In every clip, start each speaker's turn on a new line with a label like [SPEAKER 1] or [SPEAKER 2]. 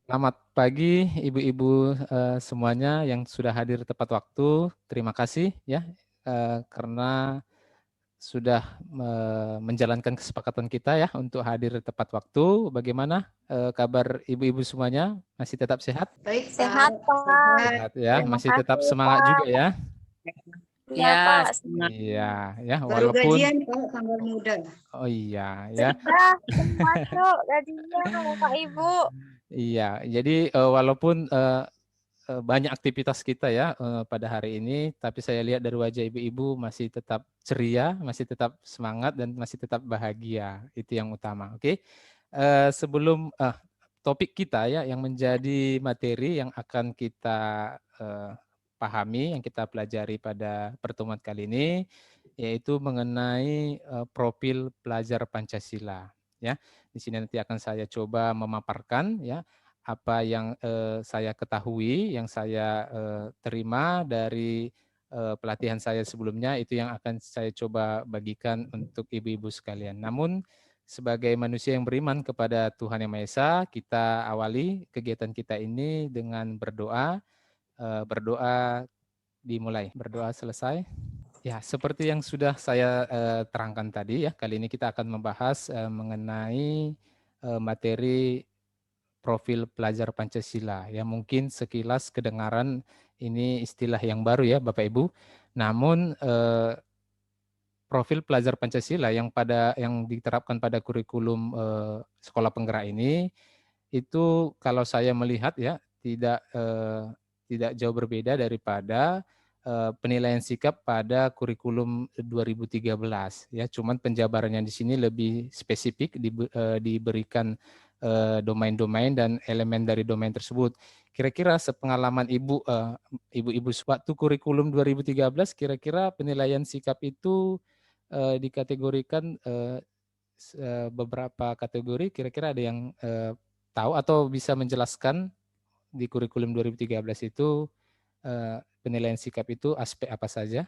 [SPEAKER 1] Selamat pagi ibu-ibu semuanya yang sudah hadir tepat waktu. Terima kasih ya karena sudah menjalankan kesepakatan kita ya untuk hadir tepat waktu. Bagaimana kabar ibu-ibu semuanya? Masih tetap sehat?
[SPEAKER 2] Baik,
[SPEAKER 3] Sehat,
[SPEAKER 2] Pak.
[SPEAKER 3] Pak.
[SPEAKER 2] Sehat.
[SPEAKER 1] Sehat ya,
[SPEAKER 3] Terima
[SPEAKER 1] masih tetap
[SPEAKER 3] kasih,
[SPEAKER 1] semangat juga
[SPEAKER 3] Pak.
[SPEAKER 1] ya.
[SPEAKER 3] Iya,
[SPEAKER 2] Ya,
[SPEAKER 3] Pak.
[SPEAKER 2] semangat.
[SPEAKER 1] Iya ya,
[SPEAKER 2] Baru
[SPEAKER 1] walaupun
[SPEAKER 2] gajian, Pak, tanggal muda.
[SPEAKER 1] oh iya ya.
[SPEAKER 3] Sudah masuk gajinya, Bapak Ibu.
[SPEAKER 1] Iya, jadi walaupun banyak aktivitas kita ya pada hari ini, tapi saya lihat dari wajah ibu-ibu masih tetap ceria, masih tetap semangat dan masih tetap bahagia. Itu yang utama. Oke. Sebelum topik kita ya yang menjadi materi yang akan kita pahami, yang kita pelajari pada pertemuan kali ini, yaitu mengenai profil pelajar Pancasila. Ya, di sini nanti akan saya coba memaparkan ya apa yang saya ketahui, yang saya terima dari pelatihan saya sebelumnya, itu yang akan saya coba bagikan untuk ibu-ibu sekalian. Namun sebagai manusia yang beriman kepada Tuhan Yang Maha Esa, kita awali kegiatan kita ini dengan berdoa. Berdoa dimulai, berdoa selesai. Ya, seperti yang sudah saya terangkan tadi ya, kali ini kita akan membahas mengenai materi profil pelajar Pancasila. Ya mungkin sekilas kedengaran ini istilah yang baru ya Bapak Ibu. Namun profil pelajar Pancasila yang diterapkan pada kurikulum sekolah penggerak ini itu kalau saya melihat ya tidak jauh berbeda daripada penilaian sikap pada kurikulum 2013 ya. Cuman penjabarannya di sini lebih spesifik diberikan domain-domain dan elemen dari domain tersebut. Kira-kira sepengalaman ibu-ibu waktu kurikulum 2013, kira-kira penilaian sikap itu dikategorikan beberapa kategori. Kira-kira ada yang tahu atau bisa menjelaskan di kurikulum 2013 itu penilaian sikap itu aspek apa saja?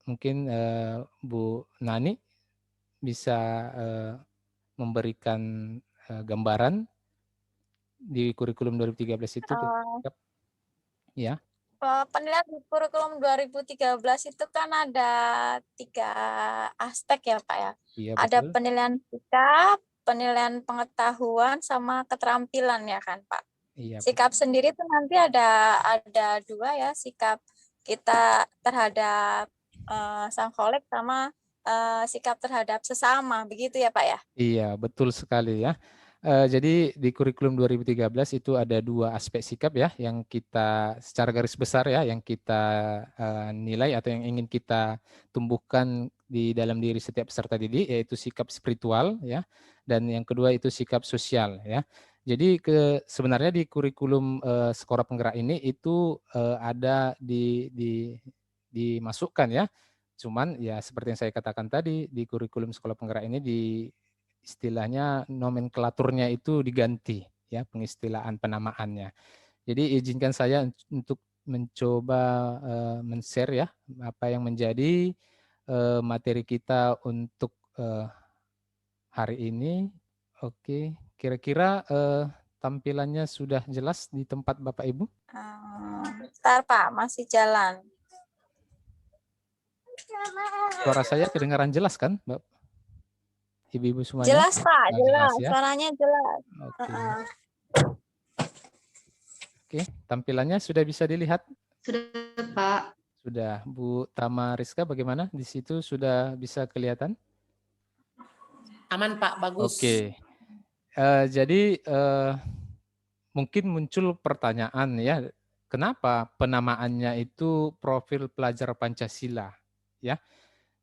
[SPEAKER 1] Mungkin Bu Nani bisa memberikan gambaran di kurikulum 2013 itu
[SPEAKER 3] Eh,
[SPEAKER 1] ya.
[SPEAKER 3] Penilaian di kurikulum 2013 itu kan ada 3 aspek ya, Pak ya.
[SPEAKER 1] Iya
[SPEAKER 3] Ada
[SPEAKER 1] betul.
[SPEAKER 3] penilaian sikap, penilaian pengetahuan, sama keterampilan ya kan, Pak.
[SPEAKER 1] Iya
[SPEAKER 3] Sikap
[SPEAKER 1] betul.
[SPEAKER 3] sendiri itu nanti ada 2 ya, sikap kita terhadap sang kolek sama sikap terhadap sesama, begitu ya Pak ya?
[SPEAKER 1] Iya, betul sekali ya. Jadi di kurikulum 2013 itu ada 2 aspek sikap ya yang kita secara garis besar ya yang kita nilai atau yang ingin kita tumbuhkan di dalam diri setiap peserta didik, yaitu sikap spiritual ya, dan yang kedua itu sikap sosial ya. Jadi sebenarnya di kurikulum sekolah penggerak ini itu ada dimasukkan ya. Cuman ya seperti yang saya katakan tadi, di kurikulum sekolah penggerak ini istilahnya nomenklaturnya itu diganti ya, pengistilahan penamaannya. Jadi izinkan saya untuk mencoba men-share ya apa yang menjadi materi kita untuk hari ini. Oke, kira-kira tampilannya sudah jelas di tempat Bapak Ibu?
[SPEAKER 3] Bentar Pak, masih jalan.
[SPEAKER 1] Suara saya kedengaran jelas kan, Mbak? Ibu-ibu semuanya?
[SPEAKER 3] Jelas Pak,
[SPEAKER 1] Ah, jelas
[SPEAKER 3] jelas.
[SPEAKER 1] ya.
[SPEAKER 3] Suaranya jelas.
[SPEAKER 1] Oke. Oke, tampilannya sudah bisa dilihat?
[SPEAKER 2] Sudah, Pak.
[SPEAKER 1] Sudah. Bu Tama Rizka bagaimana? Di situ sudah bisa kelihatan?
[SPEAKER 4] Aman Pak, bagus.
[SPEAKER 1] Oke. Jadi mungkin muncul pertanyaan ya, kenapa penamaannya itu profil pelajar Pancasila? Ya.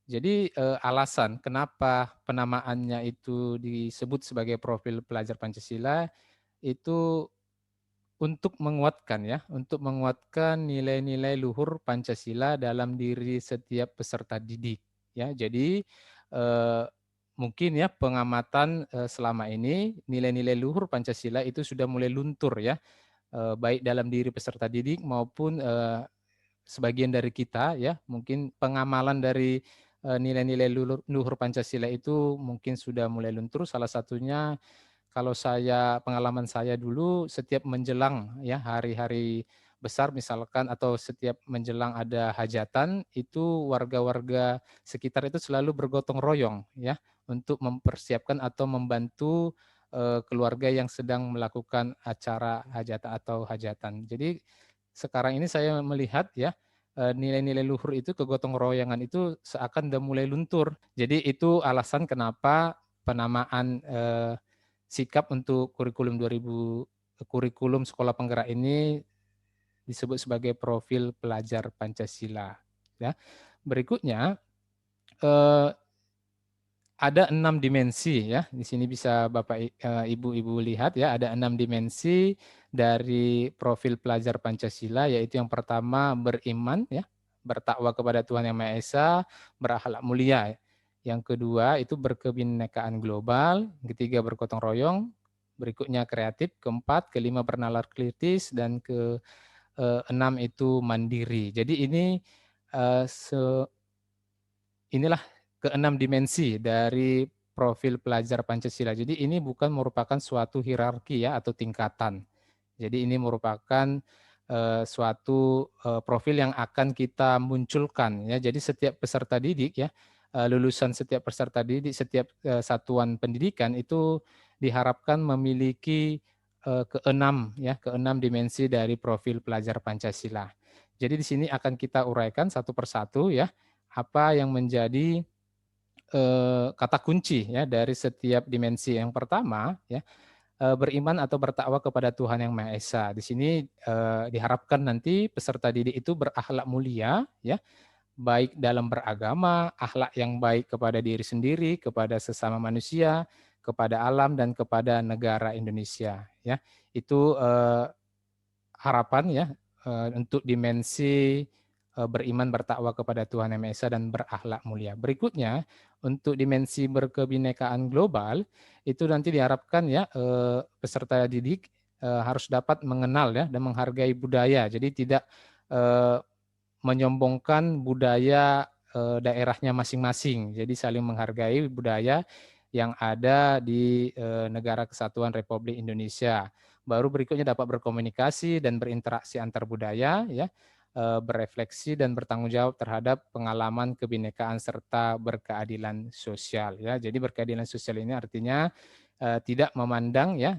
[SPEAKER 1] Jadi alasan kenapa penamaannya itu disebut sebagai profil pelajar Pancasila itu untuk menguatkan nilai-nilai luhur Pancasila dalam diri setiap peserta didik. Ya, jadi mungkin ya pengamatan selama ini nilai-nilai luhur Pancasila itu sudah mulai luntur ya, baik dalam diri peserta didik maupun sebagian dari kita ya, mungkin pengamalan dari nilai-nilai luhur Pancasila itu mungkin sudah mulai luntur. Salah satunya kalau pengalaman saya dulu setiap menjelang ya hari-hari besar misalkan atau setiap menjelang ada hajatan itu warga-warga sekitar itu selalu bergotong royong ya untuk mempersiapkan atau membantu keluarga yang sedang melakukan acara hajatan atau hajatan. Jadi sekarang ini saya melihat ya nilai-nilai luhur itu kegotong royongan itu seakan udah mulai luntur. Jadi itu alasan kenapa penamaan sikap untuk kurikulum sekolah penggerak ini disebut sebagai profil pelajar Pancasila. Ya. Berikutnya ada 6 dimensi ya. Di sini bisa Bapak Ibu lihat ya, ada 6 dimensi dari profil pelajar Pancasila, yaitu yang pertama beriman ya, bertakwa kepada Tuhan Yang Maha Esa, berakhlak mulia. Yang kedua itu berkebinekaan global, ketiga bergotong royong, berikutnya kreatif, keempat, kelima bernalar kritis, dan keenam itu mandiri. Jadi ini inilah keenam dimensi dari profil pelajar Pancasila. Jadi ini bukan merupakan suatu hierarki ya atau tingkatan. Jadi ini merupakan suatu profil yang akan kita munculkan ya. Jadi setiap peserta didik ya, lulusan setiap peserta didik, setiap satuan pendidikan itu diharapkan memiliki keenam dimensi dari profil pelajar Pancasila. Jadi di sini akan kita uraikan satu persatu ya, apa yang menjadi kata kunci ya dari setiap dimensi. Yang pertama ya, beriman atau bertakwa kepada Tuhan Yang Maha Esa. Di sini diharapkan nanti peserta didik itu berakhlak mulia ya, baik dalam beragama, akhlak yang baik kepada diri sendiri, kepada sesama manusia, kepada alam, dan kepada negara Indonesia ya. Itu harapan ya untuk dimensi beriman bertakwa kepada Tuhan Yang Maha Esa dan berakhlak mulia. Berikutnya untuk dimensi berkebinekaan global itu nanti diharapkan ya peserta didik harus dapat mengenal ya dan menghargai budaya. Jadi tidak menyombongkan budaya daerahnya masing-masing. Jadi saling menghargai budaya yang ada di Negara Kesatuan Republik Indonesia. Baru berikutnya dapat berkomunikasi dan berinteraksi antar budaya, ya, berefleksi dan bertanggung jawab terhadap pengalaman kebinekaan serta berkeadilan sosial. Ya, jadi berkeadilan sosial ini artinya tidak memandang ya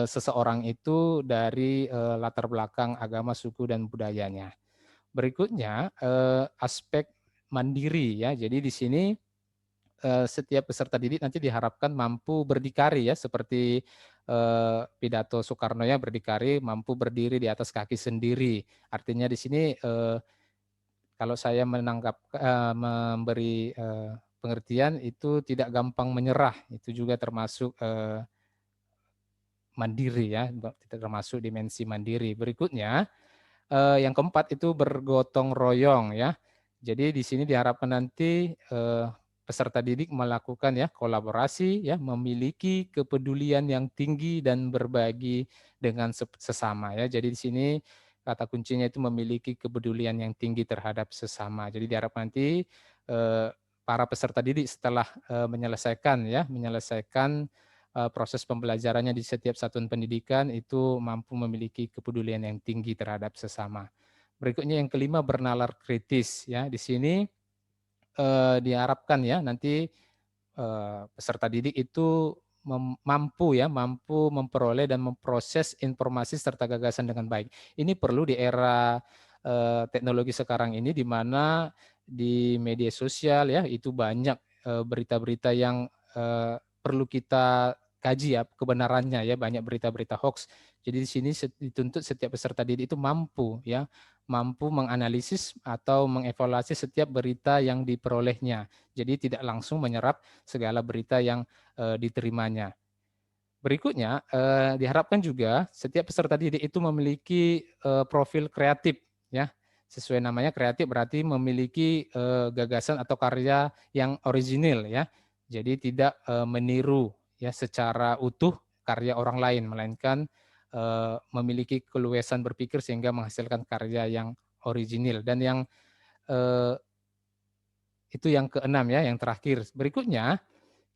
[SPEAKER 1] seseorang itu dari latar belakang agama, suku dan budayanya. Berikutnya aspek mandiri ya. Jadi di sini setiap peserta didik nanti diharapkan mampu berdikari ya, seperti pidato Soekarno ya, berdikari, mampu berdiri di atas kaki sendiri. Artinya di sini kalau saya memberi pengertian itu tidak gampang menyerah, itu juga termasuk mandiri ya, termasuk dimensi mandiri. Berikutnya yang keempat itu bergotong royong ya. Jadi di sini diharapkan nanti peserta didik melakukan ya kolaborasi ya, memiliki kepedulian yang tinggi dan berbagi dengan sesama ya. Jadi di sini kata kuncinya itu memiliki kepedulian yang tinggi terhadap sesama. Jadi diharapkan nanti para peserta didik setelah menyelesaikan proses pembelajarannya di setiap satuan pendidikan itu mampu memiliki kepedulian yang tinggi terhadap sesama. Berikutnya yang kelima bernalar kritis ya. Di sini diharapkan ya nanti peserta didik itu mampu memperoleh dan memproses informasi serta gagasan dengan baik. Ini perlu di era teknologi sekarang ini, di mana di media sosial ya itu banyak berita-berita yang perlu kita kaji ya kebenarannya ya, banyak berita-berita hoax. Jadi di sini dituntut setiap peserta didik itu mampu menganalisis atau mengevaluasi setiap berita yang diperolehnya. Jadi tidak langsung menyerap segala berita yang diterimanya. Berikutnya diharapkan juga setiap peserta didik itu memiliki profil kreatif ya. Sesuai namanya kreatif berarti memiliki gagasan atau karya yang orisinil ya. Jadi tidak meniru ya secara utuh karya orang lain, melainkan memiliki keluasan berpikir sehingga menghasilkan karya yang orisinil. Dan yang itu yang keenam ya, yang terakhir. Berikutnya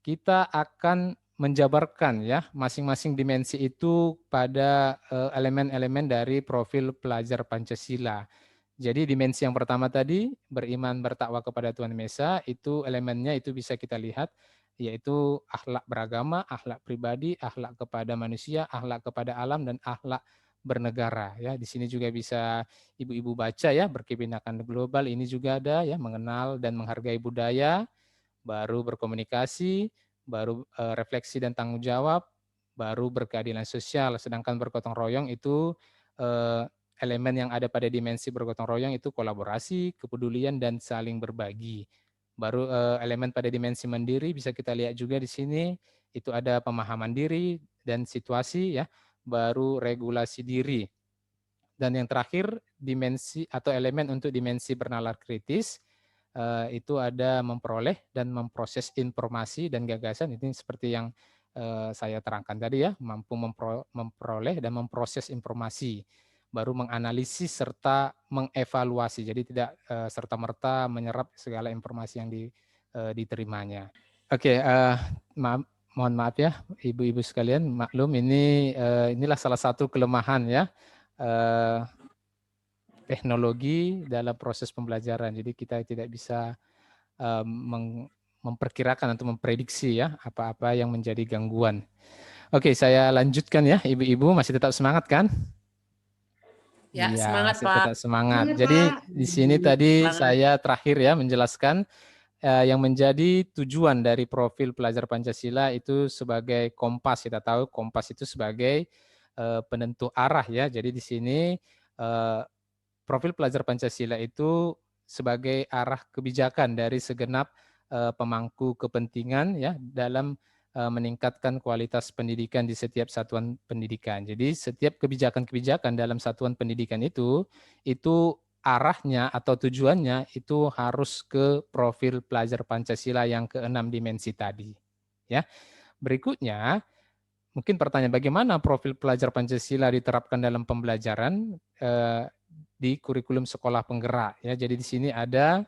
[SPEAKER 1] kita akan menjabarkan ya masing-masing dimensi itu pada elemen-elemen dari profil pelajar Pancasila. Jadi dimensi yang pertama tadi, beriman bertakwa kepada Tuhan Yang Esa, itu elemennya itu bisa kita lihat, yaitu akhlak beragama, akhlak pribadi, akhlak kepada manusia, akhlak kepada alam, dan akhlak bernegara. Ya, di sini juga bisa ibu-ibu baca ya, berkebinekaan global ini juga ada ya, mengenal dan menghargai budaya, baru berkomunikasi, baru refleksi dan tanggung jawab, baru berkeadilan sosial. Sedangkan bergotong royong itu elemen yang ada pada dimensi bergotong royong itu kolaborasi, kepedulian, dan saling berbagi. Baru elemen pada dimensi mandiri bisa kita lihat juga di sini, itu ada pemahaman diri dan situasi ya, baru regulasi diri. Dan yang terakhir dimensi atau elemen untuk dimensi bernalar kritis, itu ada memperoleh dan memproses informasi dan gagasan. Ini seperti yang saya terangkan tadi ya, mampu memperoleh dan memproses informasi, baru menganalisis serta mengevaluasi. Jadi tidak serta-merta menyerap segala informasi yang diterimanya. Oke, mohon maaf ya ibu-ibu sekalian, maklum ini inilah salah satu kelemahan ya teknologi dalam proses pembelajaran. Jadi kita tidak bisa memperkirakan atau memprediksi ya apa-apa yang menjadi gangguan. Oke, saya lanjutkan ya, ibu-ibu masih tetap semangat kan?
[SPEAKER 4] Ya,
[SPEAKER 1] Iya,
[SPEAKER 4] semangat
[SPEAKER 1] masih
[SPEAKER 4] Pak.
[SPEAKER 1] tetap semangat.
[SPEAKER 2] Semangat,
[SPEAKER 1] Jadi
[SPEAKER 2] Pak.
[SPEAKER 1] di sini tadi
[SPEAKER 4] Semangat.
[SPEAKER 1] saya terakhir ya menjelaskan yang menjadi tujuan dari profil pelajar Pancasila itu sebagai kompas. Kita tahu kompas itu sebagai penentu arah ya. Jadi di sini profil pelajar Pancasila itu sebagai arah kebijakan dari segenap pemangku kepentingan ya dalam meningkatkan kualitas pendidikan di setiap satuan pendidikan. Jadi setiap kebijakan-kebijakan dalam satuan pendidikan itu arahnya atau tujuannya itu harus ke profil pelajar Pancasila yang keenam dimensi tadi. Ya. Berikutnya, mungkin pertanyaan bagaimana profil pelajar Pancasila diterapkan dalam pembelajaran di kurikulum sekolah penggerak. Ya, jadi di sini ada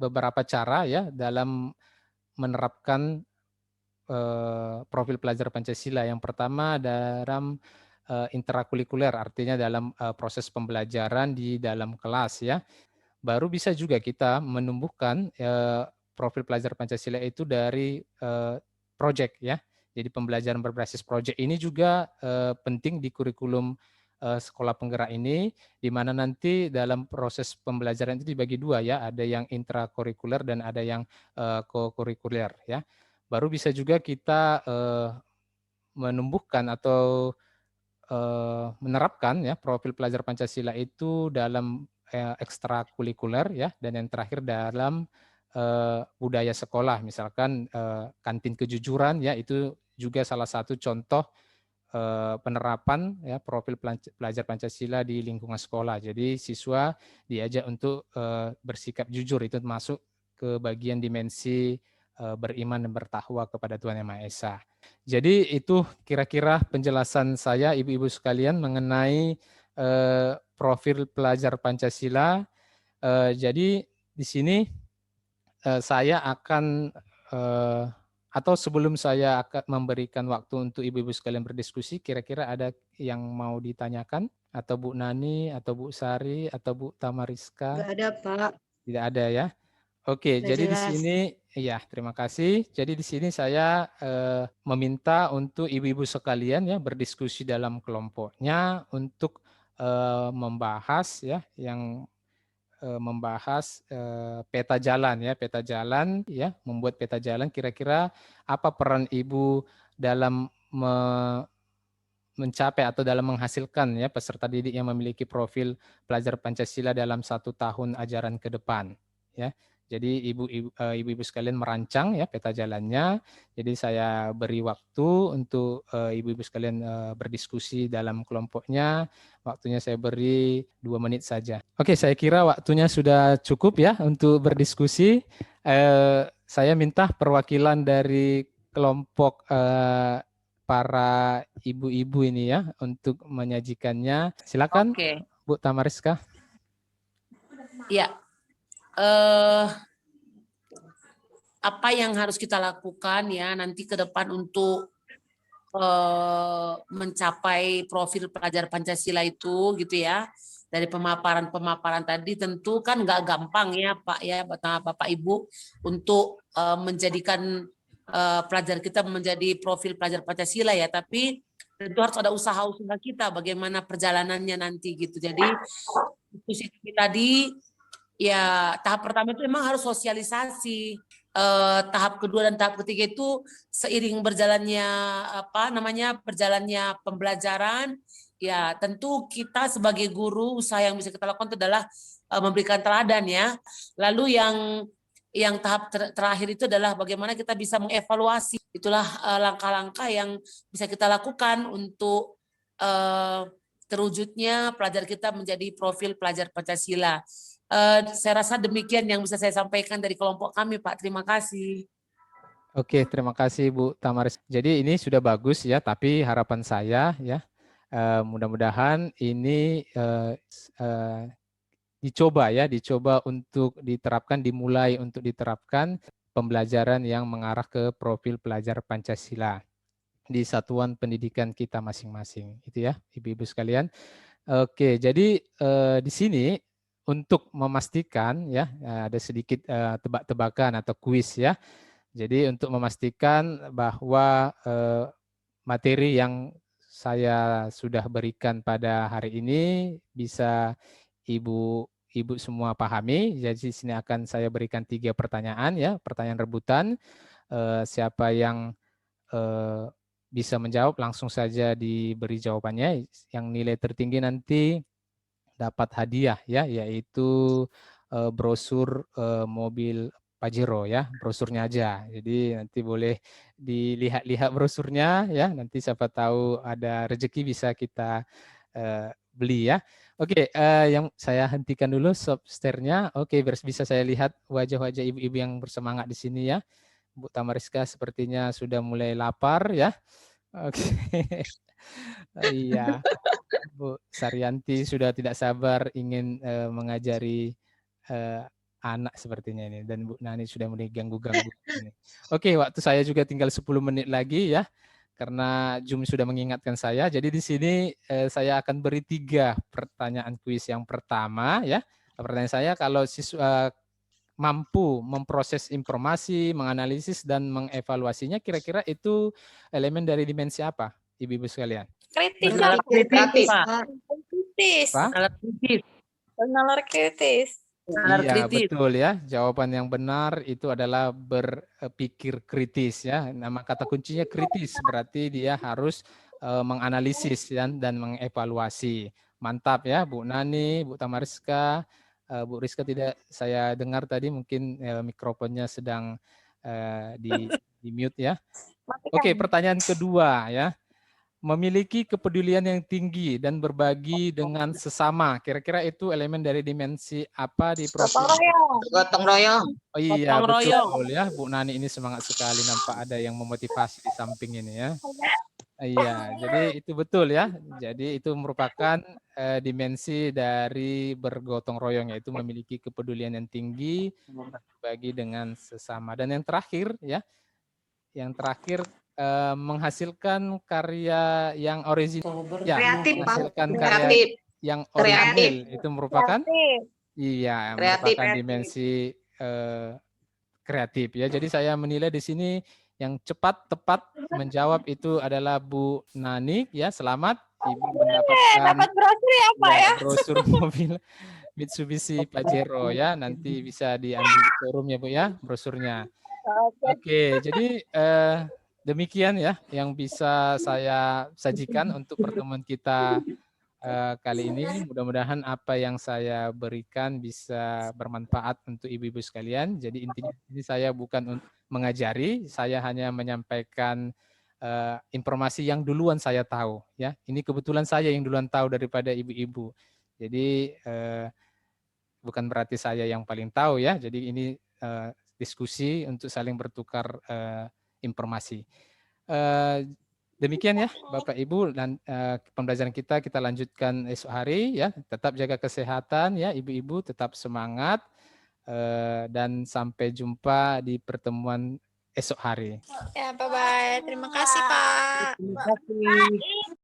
[SPEAKER 1] beberapa cara ya dalam menerapkan profil pelajar Pancasila. Yang pertama dalam intrakurikuler, artinya dalam proses pembelajaran di dalam kelas ya. Baru bisa juga kita menumbuhkan profil pelajar Pancasila itu dari project ya. Jadi pembelajaran berbasis project ini juga penting di kurikulum sekolah penggerak ini, di mana nanti dalam proses pembelajaran itu dibagi dua ya, ada yang intrakurikuler dan ada yang kokurikuler ya. Baru bisa juga kita menumbuhkan atau menerapkan ya profil pelajar Pancasila itu dalam ekstrakurikuler ya, dan yang terakhir dalam budaya sekolah, misalkan kantin kejujuran ya, itu juga salah satu contoh penerapan ya profil pelajar Pancasila di lingkungan sekolah. Jadi siswa diajak untuk bersikap jujur, itu masuk ke bagian dimensi beriman dan bertakwa kepada Tuhan Yang Maha Esa. Jadi itu kira-kira penjelasan saya ibu-ibu sekalian mengenai profil pelajar Pancasila. Jadi di sini saya akan atau sebelum saya akan memberikan waktu untuk ibu-ibu sekalian berdiskusi, kira-kira ada yang mau ditanyakan? Atau Bu Nani, atau Bu Sari, atau Bu Tamariska?
[SPEAKER 2] Nggak ada, Pak.
[SPEAKER 1] Tidak ada ya? Oke,
[SPEAKER 2] Udah
[SPEAKER 1] jadi di
[SPEAKER 2] jelas.
[SPEAKER 1] sini, ya terima kasih. Jadi di sini saya meminta untuk ibu-ibu sekalian ya berdiskusi dalam kelompoknya untuk membahas ya yang membahas peta jalan ya, membuat peta jalan kira-kira apa peran ibu dalam mencapai atau dalam menghasilkan ya peserta didik yang memiliki profil pelajar Pancasila dalam 1 tahun ajaran ke depan ya. Jadi ibu-ibu sekalian merancang ya peta jalannya. Jadi saya beri waktu untuk ibu-ibu sekalian berdiskusi dalam kelompoknya. Waktunya saya beri 2 menit saja. Oke, saya kira waktunya sudah cukup ya untuk berdiskusi. Saya minta perwakilan dari kelompok para ibu-ibu ini ya untuk menyajikannya. Silakan.
[SPEAKER 4] Oke.
[SPEAKER 1] Bu Tamariska.
[SPEAKER 4] Ya. apa yang harus kita lakukan ya nanti ke depan untuk mencapai profil pelajar Pancasila itu gitu ya. Dari pemaparan-pemaparan tadi tentu kan nggak gampang ya Pak ya Bapak Ibu untuk menjadikan pelajar kita menjadi profil pelajar Pancasila ya, tapi tentu harus ada usaha-usaha kita bagaimana perjalanannya nanti gitu. Jadi diskusi tadi ya tahap pertama itu memang harus sosialisasi. Tahap kedua dan tahap ketiga itu seiring berjalannya berjalannya pembelajaran, ya tentu kita sebagai guru usaha yang bisa kita lakukan itu adalah memberikan teladan ya. Lalu yang tahap terakhir itu adalah bagaimana kita bisa mengevaluasi. Itulah langkah-langkah yang bisa kita lakukan untuk terwujudnya pelajar kita menjadi profil pelajar Pancasila. Saya rasa demikian yang bisa saya sampaikan dari kelompok kami, Pak. Terima kasih.
[SPEAKER 1] Oke, terima kasih Bu Tamaris. Jadi ini sudah bagus ya, tapi harapan saya ya, mudah-mudahan ini dicoba untuk diterapkan, dimulai untuk diterapkan pembelajaran yang mengarah ke profil pelajar Pancasila di satuan pendidikan kita masing-masing. Itu ya, Ibu-ibu sekalian. Oke, jadi di sini untuk memastikan ya ada sedikit tebak-tebakan atau kuis ya. Jadi untuk memastikan bahwa materi yang saya sudah berikan pada hari ini bisa Ibu semua pahami. Jadi di sini akan saya berikan 3 pertanyaan ya, pertanyaan rebutan. Siapa yang bisa menjawab langsung saja diberi jawabannya. Yang nilai tertinggi nanti dapat hadiah ya, yaitu brosur mobil Pajero ya, brosurnya aja. Jadi nanti boleh dilihat-lihat brosurnya ya, nanti siapa tahu ada rezeki bisa kita beli ya. Oke, yang saya hentikan dulu stop share-nya. Oke, bisa saya lihat wajah-wajah ibu-ibu yang bersemangat di sini ya. Bu Tamariska sepertinya sudah mulai lapar ya. Oke. Iya. Bu Saryanti sudah tidak sabar ingin mengajari anak sepertinya ini, dan Bu Nani sudah mulai ganggu-ganggu ini. Oke, waktu saya juga tinggal 10 menit lagi ya, karena Zoom sudah mengingatkan saya. Jadi di sini saya akan beri 3 pertanyaan kuis. Yang pertama ya, pertanyaan saya, kalau siswa mampu memproses informasi, menganalisis dan mengevaluasinya, kira-kira itu elemen dari dimensi apa, Ibu-ibu sekalian?
[SPEAKER 3] Kritis,
[SPEAKER 4] Nalar kritis, Pak.
[SPEAKER 3] kritis,
[SPEAKER 1] Apa?
[SPEAKER 4] Nalar kritis.
[SPEAKER 3] nalar kritis.
[SPEAKER 4] Nalar
[SPEAKER 1] Iya,
[SPEAKER 4] kritis.
[SPEAKER 1] betul ya. Jawaban yang benar itu adalah berpikir kritis ya. Nama kata kuncinya kritis, berarti dia harus menganalisis dan mengevaluasi. Mantap ya, Bu Nani, Bu Tamariska, Bu Rizka tidak saya dengar tadi, mungkin mikrofonnya sedang di mute ya. Oke, pertanyaan kedua ya. Memiliki kepedulian yang tinggi dan berbagi dengan sesama. Kira-kira itu elemen dari dimensi apa di profil?
[SPEAKER 2] Gotong royong.
[SPEAKER 1] Oh iya,
[SPEAKER 4] Gotong royong.
[SPEAKER 1] betul ya. Bu Nani ini semangat sekali, nampak ada yang memotivasi di samping ini ya. Iya, jadi itu betul ya. Jadi itu merupakan dimensi dari bergotong royong, yaitu memiliki kepedulian yang tinggi, berbagi dengan sesama. Dan yang terakhir ya, menghasilkan karya yang original, ya,
[SPEAKER 2] Kreatif, Pak.
[SPEAKER 1] menghasilkan karya
[SPEAKER 2] Kreatif.
[SPEAKER 1] yang
[SPEAKER 2] Kreatif.
[SPEAKER 1] original, itu merupakan
[SPEAKER 2] Kreatif.
[SPEAKER 1] merupakan
[SPEAKER 2] Kreatif.
[SPEAKER 1] dimensi kreatif ya. Jadi saya menilai di sini yang cepat tepat menjawab itu adalah Bu Nani ya. Selamat, Ibu mendapatkan
[SPEAKER 3] Dapat brosur ya Pak ya.
[SPEAKER 1] brosur mobil Mitsubishi Pajero ya. Nanti bisa diambil di showroom ya Bu ya, brosurnya. Oke, jadi demikian ya yang bisa saya sajikan untuk pertemuan kita kali ini. Mudah-mudahan apa yang saya berikan bisa bermanfaat untuk ibu-ibu sekalian. Jadi intinya ini saya bukan mengajari, saya hanya menyampaikan informasi yang duluan saya tahu. Ya, ini kebetulan saya yang duluan tahu daripada ibu-ibu. Jadi bukan berarti saya yang paling tahu ya. Jadi ini diskusi untuk saling bertukar informasi. Demikian ya Bapak Ibu, dan pembelajaran kita lanjutkan esok hari ya. Tetap jaga kesehatan ya Ibu-ibu, tetap semangat. dan sampai jumpa di pertemuan esok hari.
[SPEAKER 3] Ya, bye-bye. Terima kasih, Pak.
[SPEAKER 4] Terima kasih.